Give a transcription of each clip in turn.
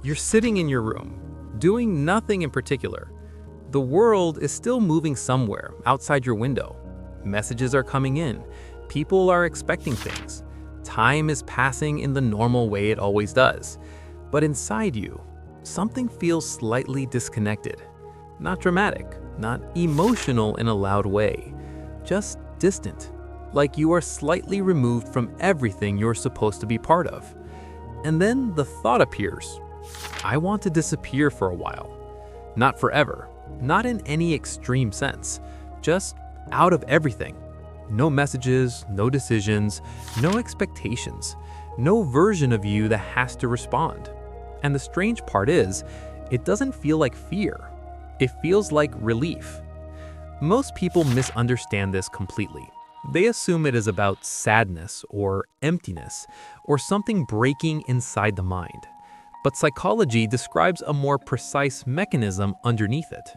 You're sitting in your room, doing nothing in particular. The world is still moving somewhere outside your window. Messages are coming in. People are expecting things. Time is passing in the normal way it always does. But inside you, something feels slightly disconnected. Not dramatic, not emotional in a loud way, just distant, like you are slightly removed from everything you're supposed to be part of. And then the thought appears, I want to disappear for a while. Not forever, not in any extreme sense, just out of everything. No messages, no decisions, no expectations, no version of you that has to respond. And the strange part is, it doesn't feel like fear. It feels like relief. Most people misunderstand this completely. They assume it is about sadness or emptiness or something breaking inside the mind. But psychology describes a more precise mechanism underneath it.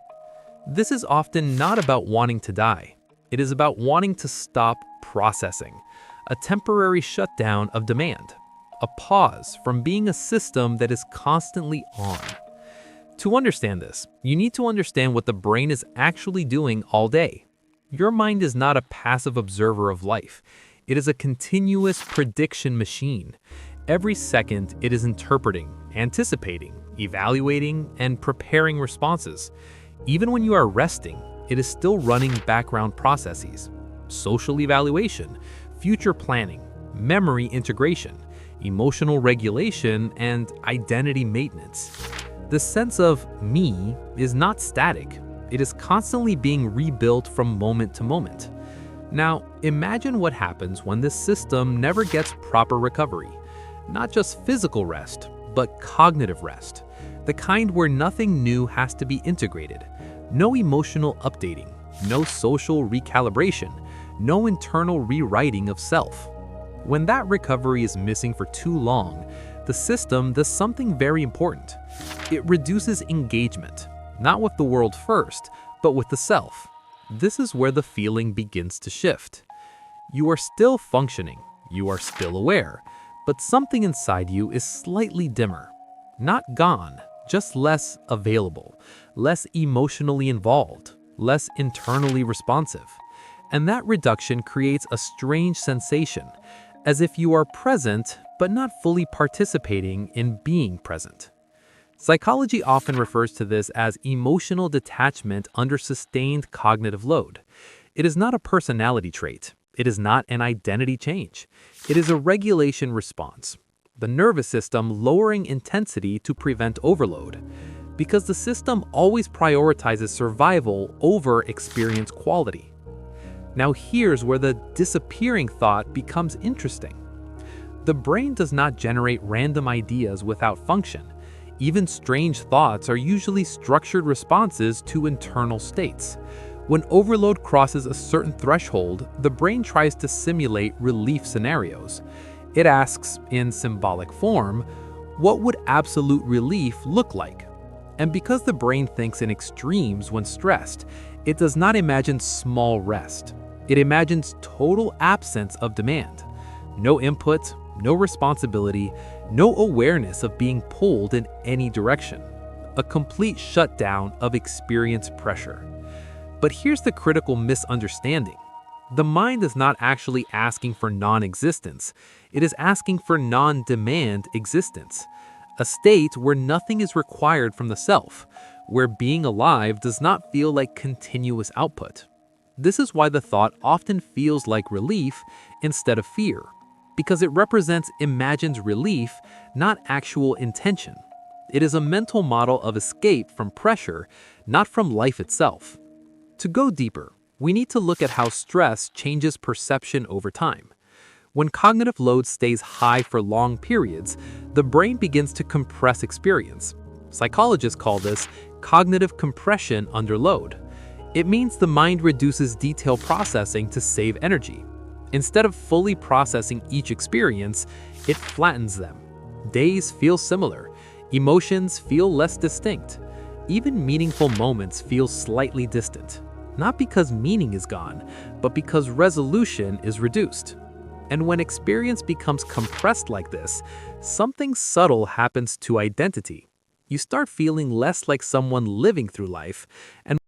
This is often not about wanting to die. It is about wanting to stop processing, a temporary shutdown of demand, a pause from being a system that is constantly on. To understand this, you need to understand what the brain is actually doing all day. Your mind is not a passive observer of life. It is a continuous prediction machine. Every second, it is interpreting, anticipating, evaluating, and preparing responses. Even when you are resting, it is still running background processes: social evaluation, future planning, memory integration, emotional regulation, and identity maintenance. The sense of me is not static. It is constantly being rebuilt from moment to moment. Now, imagine what happens when this system never gets proper recovery. Not just physical rest, but cognitive rest. The kind where nothing new has to be integrated. No emotional updating, no social recalibration, no internal rewriting of self. When that recovery is missing for too long, the system does something very important. It reduces engagement, not with the world first, but with the self. This is where the feeling begins to shift. You are still functioning, you are still aware, but something inside you is slightly dimmer. Not gone, just less available, less emotionally involved, less internally responsive. And that reduction creates a strange sensation, as if you are present, but not fully participating in being present. Psychology often refers to this as emotional detachment under sustained cognitive load. It is not a personality trait. It is not an identity change. It is a regulation response. The nervous system lowering intensity to prevent overload. Because the system always prioritizes survival over experience quality. Now here's where the disappearing thought becomes interesting. The brain does not generate random ideas without function. Even strange thoughts are usually structured responses to internal states. When overload crosses a certain threshold, the brain tries to simulate relief scenarios. It asks, in symbolic form, what would absolute relief look like? And because the brain thinks in extremes when stressed, it does not imagine small rest. It imagines total absence of demand. No input, no responsibility, no awareness of being pulled in any direction. A complete shutdown of experience pressure. But here's the critical misunderstanding. The mind is not actually asking for non-existence. It is asking for non-demand existence. A state where nothing is required from the self, where being alive does not feel like continuous output. This is why the thought often feels like relief instead of fear, because it represents imagined relief, not actual intention. It is a mental model of escape from pressure, not from life itself. To go deeper, we need to look at how stress changes perception over time. When cognitive load stays high for long periods, the brain begins to compress experience. Psychologists call this cognitive compression under load. It means the mind reduces detail processing to save energy. Instead of fully processing each experience, it flattens them. Days feel similar. Emotions feel less distinct. Even meaningful moments feel slightly distant. Not because meaning is gone, but because resolution is reduced. And when experience becomes compressed like this, something subtle happens to identity. you start feeling less like someone living through life and